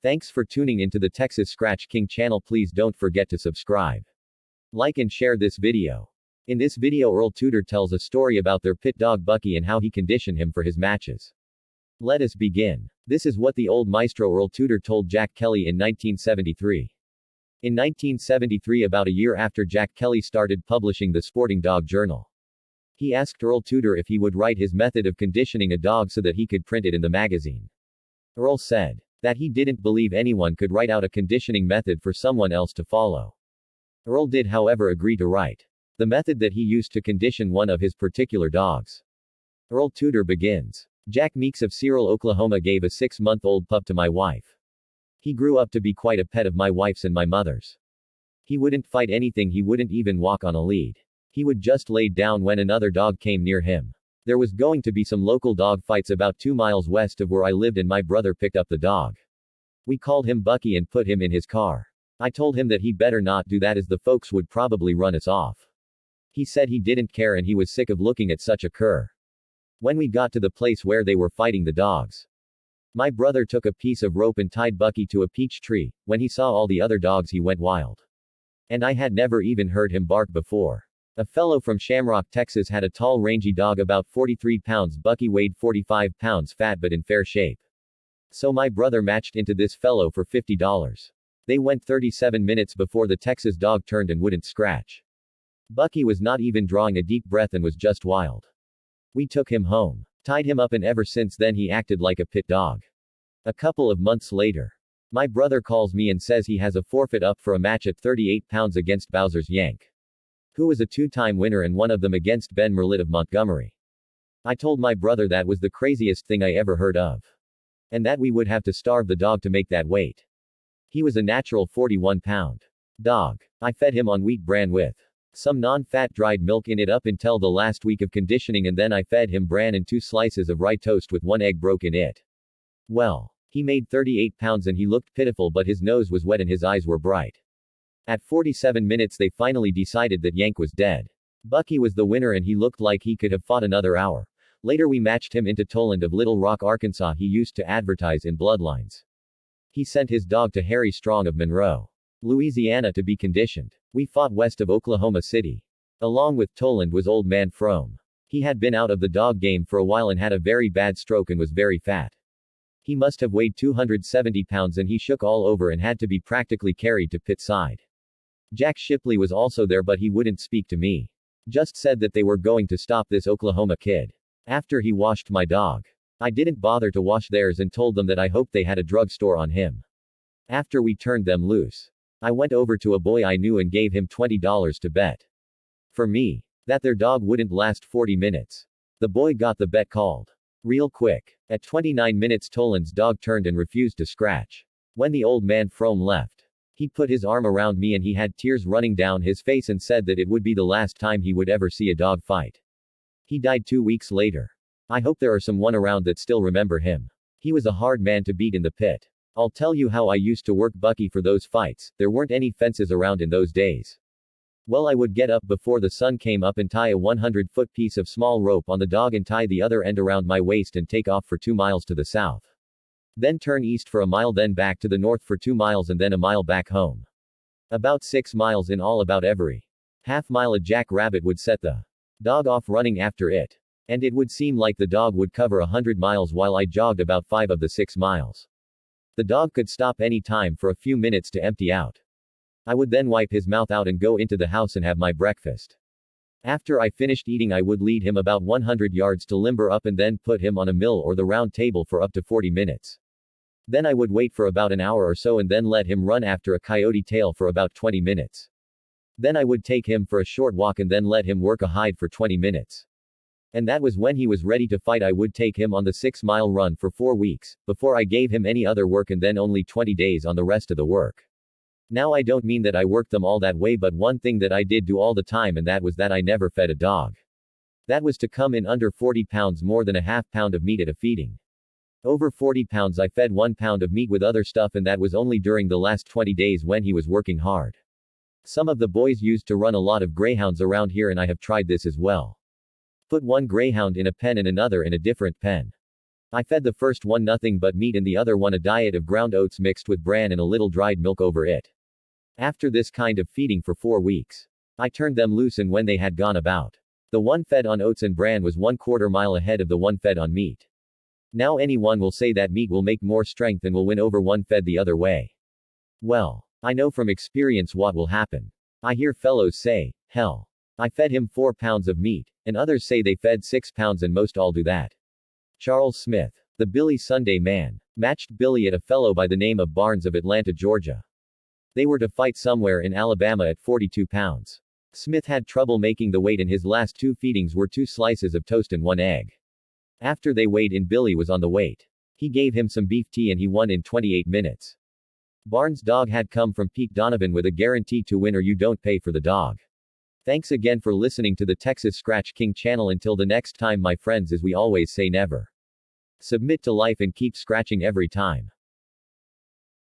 Thanks for tuning into the Texas Scratch King channel. Please don't forget to subscribe, like and share this video. In this video Earl Tudor tells a story about their pit dog Bucky and how he conditioned him for his matches. Let us begin. This is what the old maestro Earl Tudor told Jack Kelly in 1973. In 1973, about a year after Jack Kelly started publishing the Sporting Dog Journal, he asked Earl Tudor if he would write his method of conditioning a dog so that he could print it in the magazine. Earl said that he didn't believe anyone could write out a conditioning method for someone else to follow. Earl did, however, agree to write the method that he used to condition one of his particular dogs. Earl Tudor begins. Jack Meeks of Cyril, Oklahoma gave a 6-month-old pup to my wife. He grew up to be quite a pet of my wife's and my mother's. He wouldn't fight anything, he wouldn't even walk on a lead. He would just lay down when another dog came near him. There was going to be some local dog fights about 2 miles west of where I lived and my brother picked up the dog. We called him Bucky and put him in his car. I told him that he better not do that as the folks would probably run us off. He said he didn't care and he was sick of looking at such a cur. When we got to the place where they were fighting the dogs, my brother took a piece of rope and tied Bucky to a peach tree. When he saw all the other dogs he went wild. And I had never even heard him bark before. A fellow from Shamrock, Texas had a tall rangy dog about 43 pounds. Bucky weighed 45 pounds, fat but in fair shape. So my brother matched into this fellow for $50. They went 37 minutes before the Texas dog turned and wouldn't scratch. Bucky was not even drawing a deep breath and was just wild. We took him home, tied him up, and ever since then he acted like a pit dog. A couple of months later, my brother calls me and says he has a forfeit up for a match at 38 pounds against Bowser's Yank, who was a 2-time winner, and one of them against Ben Merlitt of Montgomery. I told my brother that was the craziest thing I ever heard of, and that we would have to starve the dog to make that weight. He was a natural 41-pound dog. I fed him on wheat bran with some non-fat dried milk in it up until the last week of conditioning, and then I fed him bran and 2 slices of rye toast with 1 egg broke in it. Well, he made 38 pounds and he looked pitiful, but his nose was wet and his eyes were bright. At 47 minutes they finally decided that Yank was dead. Bucky was the winner and he looked like he could have fought another hour. Later we matched him into Toland of Little Rock, Arkansas. He used to advertise in Bloodlines. He sent his dog to Harry Strong of Monroe, Louisiana to be conditioned. We fought west of Oklahoma City. Along with Toland was Old Man Frome. He had been out of the dog game for a while and had a very bad stroke and was very fat. He must have weighed 270 pounds and he shook all over and had to be practically carried to pit side. Jack Shipley was also there, but he wouldn't speak to me. Just said that they were going to stop this Oklahoma kid after he washed my dog. I didn't bother to wash theirs and told them that I hoped they had a drugstore on him. After we turned them loose, I went over to a boy I knew and gave him $20 to bet for me that their dog wouldn't last 40 minutes. The boy got the bet called real quick. At 29 minutes Toland's dog turned and refused to scratch. When the Old Man Frome left, he put his arm around me and he had tears running down his face and said that it would be the last time he would ever see a dog fight. He died 2 weeks later. I hope there are someone around that still remember him. He was a hard man to beat in the pit. I'll tell you how I used to work Bucky for those fights. There weren't any fences around in those days. Well, I would get up before the sun came up and tie a 100-foot piece of small rope on the dog and tie the other end around my waist and take off for 2 miles to the south. Then turn east for a mile, then back to the north for 2 miles and then a mile back home. About 6 miles in all. About every half mile a jackrabbit would set the dog off running after it. And it would seem like the dog would cover 100 miles while I jogged about 5 of the 6 miles. The dog could stop any time for a few minutes to empty out. I would then wipe his mouth out and go into the house and have my breakfast. After I finished eating I would lead him about 100 yards to limber up and then put him on a mill or the round table for up to 40 minutes. Then I would wait for about an hour or so and then let him run after a coyote tail for about 20 minutes. Then I would take him for a short walk and then let him work a hide for 20 minutes. And that was when he was ready to fight. I would take him on the 6-mile run for 4 weeks, before I gave him any other work, and then only 20 days on the rest of the work. Now I don't mean that I worked them all that way, but one thing that I did do all the time, and that was that I never fed a dog that was to come in under 40 pounds more than a half pound of meat at a feeding. Over 40 pounds I fed 1 pound of meat with other stuff, and that was only during the last 20 days when he was working hard. Some of the boys used to run a lot of greyhounds around here and I have tried this as well. Put one greyhound in a pen and another in a different pen. I fed the first one nothing but meat and the other one a diet of ground oats mixed with bran and a little dried milk over it. After this kind of feeding for 4 weeks, I turned them loose, and when they had gone about, the one fed on oats and bran was 1/4 mile ahead of the one fed on meat. Now anyone will say that meat will make more strength and will win over one fed the other way. Well, I know from experience what will happen. I hear fellows say, hell, I fed him 4 pounds of meat, and others say they fed 6 pounds, and most all do that. Charles Smith, the Billy Sunday Man, matched Billy at a fellow by the name of Barnes of Atlanta, Georgia. They were to fight somewhere in Alabama at 42 pounds. Smith had trouble making the weight, and his last 2 feedings were 2 slices of toast and 1 egg. After they weighed in, Billy was on the weight. He gave him some beef tea and he won in 28 minutes. Barnes' dog had come from Pete Donovan with a guarantee to win or you don't pay for the dog. Thanks again for listening to the Texas Scratch King channel. Until the next time, my friends, as we always say, never submit to life and keep scratching every time.